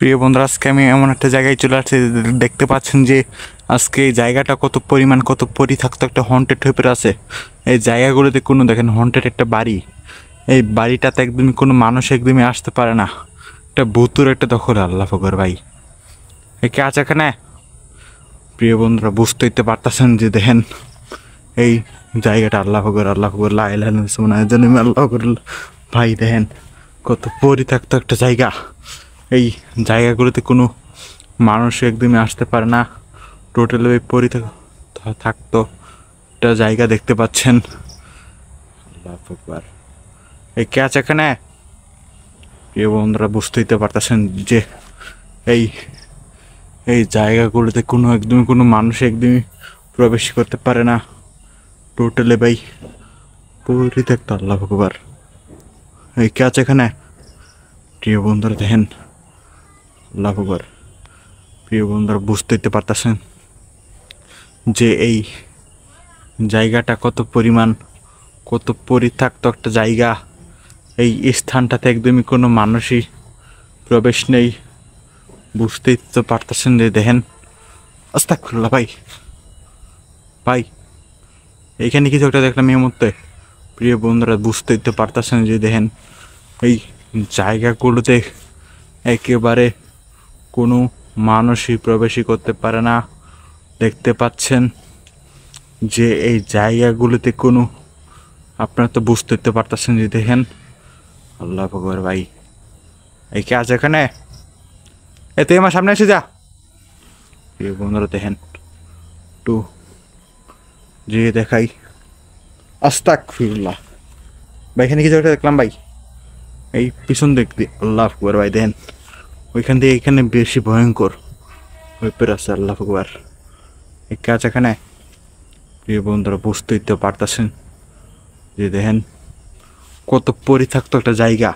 প্রিয় বন্ধুরা, আজকে আমি এমন একটা জায়গায় চলে আসছি। দেখতে পাচ্ছেন যে আজকে এই জায়গাটা কত পরিমাণ কত পরিত্যক্ত একটা হন্টেড হয়ে আছে। এই জায়গাগুলোতে কোনো দেখেন হন্টেড একটা বাড়ি, এই বাড়িটাতে একদমই কোনো মানুষ একদমই আসতে পারে না। একটা ভূতুর একটা দখল। আল্লাহ ফকর ভাই, এ কে আছে এখানে? প্রিয় বন্ধুরা, বুঝতেই তো পারতেছেন যে দেখেন এই জায়গাটা আল্লাহ ফকর আল্লাহ ফকর আল্লাহ ফকর ভাই। দেখেন কত পরিত্যক্ত একটা জায়গা। এই জায়গাগুলোতে কোনো মানুষ একদমই আসতে পারে না। টোটালি ওই থাকতো একটা জায়গা দেখতে পাচ্ছেন। আল্লাহু আকবার। এই কে আছে এখানে? প্রিয় বন্ধুরা, বুঝতেই তো পারতেছেন যে এই এই জায়গাগুলোতে কোনো একদমই কোনো মানুষ একদমই প্রবেশ করতে পারে না। টোটালি ভাই পরিত্যক্ত। আল্লাহু আকবার। এই কে আছে এখানে? প্রিয় বন্ধুরা দেখেন, আল্লাহু আকবার। প্রিয় বন্ধুরা, বুঝতেই তো পারতেছেন যে এই জায়গাটা কত পরিমাণ কত পরিত্যক্ত একটা জায়গা। এই স্থানটাতে একদমই কোনো মানুষই প্রবেশ নেই। বুঝতেই তো পারতেছেন যে দেখেন। আস্তাগফিরুল্লাহ ভাই। ভাই, এইখানে কিছু একটা দেখলাম এই মুহূর্তে। প্রিয় বন্ধুরা, বুঝতেই তো পারতেছেন যে দেখেন এই জায়গাগুলোতে একেবারে কোনো মানুষই প্রবেশই করতে পারে না। দেখতে পাচ্ছেন যে এই জায়গাগুলোতে কোনো, আপনারা তো বুঝতে তো পারতেছেন যে দেখেন। আল্লাহ আকবার ভাই। এই কে আছে এখানে? এ তুই আমার সামনে এসে যা। প্রিয় বন্ধুরা দেখেন, একটু যে দেখাই। আস্তাগফিরুল্লাহ ভাই, এখানে কিছু একটা দেখলাম ভাই। এই পিছন দিক দিয়ে। আল্লাহ আকবার ভাই দেখেন, ওইখান থেকে এখানে বেশি ভয়ঙ্কর হয়ে পড়ে আছে। আল্লাহ আকবার। এই কে আছে এখানে? প্রিয় বন্ধুরা, বুঝতেই তো পারতেছেন যে দেখেন কত পরিত্যক্ত একটা জায়গা।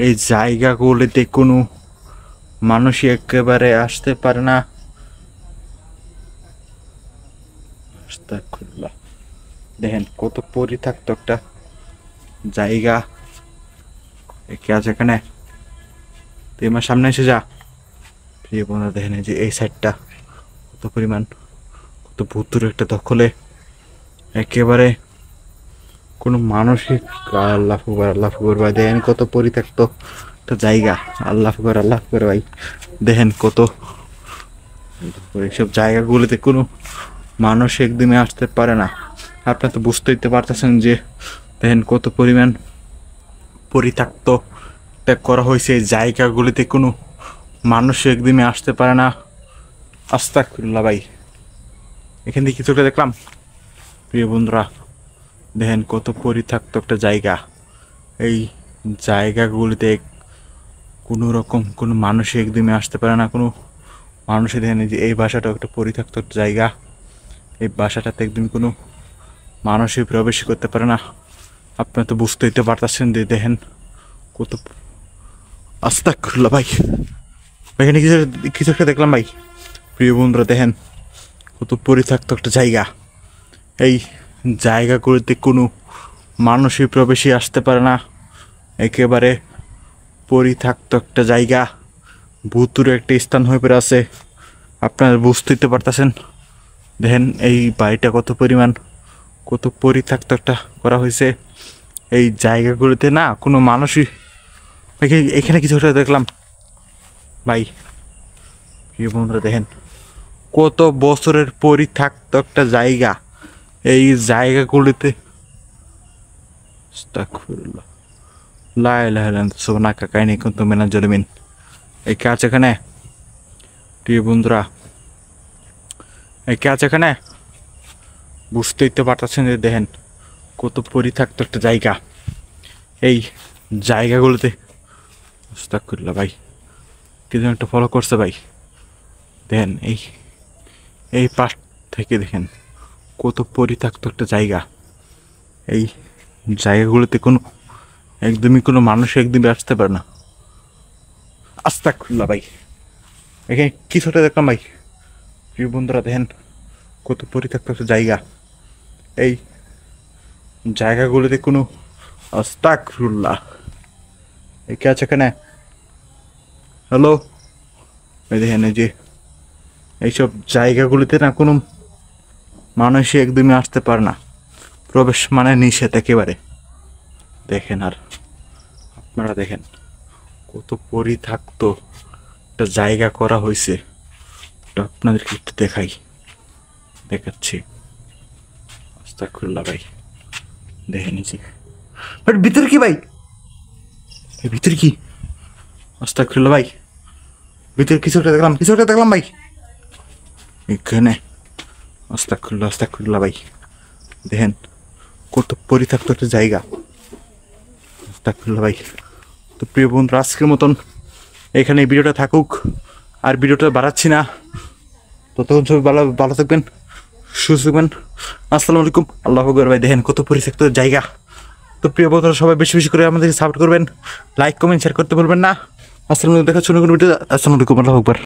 এই জায়গাগুলিতে কোনো মানুষই একেবারে আসতে পারে না। আস্তাগফিরুল্লাহ। দেখেন কত পরিত্যক্ত একটা জায়গা। কে আছে এখানে? তুই আমার সামনে এসে যা। প্রিয় বন্ধুরা দেখেন, এই যে এই সাইডটা কত পরিমাণ কত ভুতুর একটা দখলে। একেবারে কোনো মানসিক। আল্লাহ ফুকর আল্লাহ ফুকর ভাই দেখেন কত পরিত্যক্ত একটা জায়গা। আল্লাহ ফুকর আল্লাহ ফুকর ভাই দেখেন কত। এইসব জায়গাগুলোতে কোনো মানুষ একদমই আসতে পারে না। আপনারা তো বুঝতেই তো পারতেছেন যে দেখেন কত পরিমাণ পরিত্যক্ত করা হয়েছে। এই জায়গাগুলিতে কোনো মানুষ একদমই আসতে পারে না। আস্তাগফিরুল্লাহ ভাই, এখান থেকে কিছুটা দেখলাম। প্রিয় বন্ধুরা দেখেন কত পরিত্যক্ত একটা জায়গা। এই জায়গাগুলিতে কোনো রকম কোনো মানুষই একদমই আসতে পারে না। কোনো মানুষই দেখেন যে এই বাসাটা একটা পরিত্যক্ত একটা জায়গা। এই বাসাটাতে একদমই কোনো মানুষই প্রবেশ করতে পারে না। আপনারা তো বুঝতেই তো পারতেছেন যে দেখেন কত। আস্তাগফিরুল্লাহ ভাই, এখানে কিছু কিছু একটা দেখলাম ভাই। প্রিয় বন্ধুরা দেখেন কত পরিত্যক্ত একটা জায়গা। এই জায়গাগুলিতে কোনো মানুষই প্রবেশই আসতে পারে না। একেবারে পরিত্যক্ত একটা জায়গা, ভুতুরে একটা স্থান হয়ে পড়ে আছে। আপনারা বুঝতেই তো পারতেছেন দেখেন এই বাড়িটা কত পরিমাণ কত পরিত্যক্ত একটা করা হয়েছে। এই জায়গাগুলোতে না কোনো মানুষই। এখানে কিছু একটা দেখলাম ভাই। প্রিয় বন্ধুরা দেখেন কত বছরের পরিত্যক্ত একটা জায়গা। এই জায়গাগুলিতে আস্তাগফিরুল্লাহ লা ইলাহা ইল্লাল্লাহ সুবহানাকা কাইনি কুনতু মিনাজ জালিমিন। এই কে আছে এখানে? প্রিয় বন্ধুরা, এই কে আছে এখানে? বুঝতেই তো পারতেছেন যে দেখেন কত পরিত্যক্ত একটা জায়গা। এই জায়গাগুলোতে আস্তাগফিরুল্লাহ ভাই, কিছু একটা ফলো করছে ভাই। দেখেন এই এই পাশ থেকে দেখেন কত পরিত্যক্ত একটা জায়গা। এই জায়গাগুলোতে কোনো একদমই কোনো মানুষ একদমই আসতে পারে না। আস্তাগফিরুল্লাহ ভাই, এখানে কিছুটা দেখলাম ভাই। প্রিয় বন্ধুরা দেখেন কত পরিত্যক্ত একটা জায়গা। এই জায়গাগুলোতে কোনো। আস্তাগফিরুল্লাহ, এই কে আছে এখানে? হ্যালো, এই দেখেন এই যে এইসব জায়গাগুলিতে না কোনো মানুষই একদমই আসতে পারে না, প্রবেশ মানে নিষেধ একেবারে। দেখেন, আর আপনারা দেখেন কত পরিত্যক্ত একটা জায়গা করা হয়েছে, ওটা আপনাদেরকে একটু দেখাচ্ছি। আস্তাগফিরুল্লাহ ভাই, দেখেন এই যে, বাট ভিতরে কি ভাই, এই ভিতরে কি? আস্তাগফিরুল্লাহ ভাই, ভিতরে কিছু একটা দেখলাম ভাই এখানে। আস্তাগফিরুল্লাহ ভাই, দেখেন কত পরিত্যক্ত একটা জায়গা। আস্তাগফিরুল্লাহ ভাই। তো প্রিয় বন্ধুরা, আজকের মতন এখানে এই ভিডিওটা থাকুক, আর ভিডিওটা বাড়াচ্ছি না। ততক্ষণ সবাই ভালো ভালো থাকবেন, সুস্থ থাকবেন। আসসালামু আলাইকুম। আল্লাহু আকবার। ভাই দেখেন কত পরিত্যক্ত জায়গা। তো প্রিয় বন্ধুরা, সবাই বেশি বেশি করে আমাদেরকে সাপোর্ট করবেন, লাইক কমেন্ট শেয়ার করতে ভুলবেন না। আসসালামু আলাইকুম, দেখা হচ্ছে নতুন ভিডিও। আসসালামু আলাইকুম, আল্লাহু আকবার।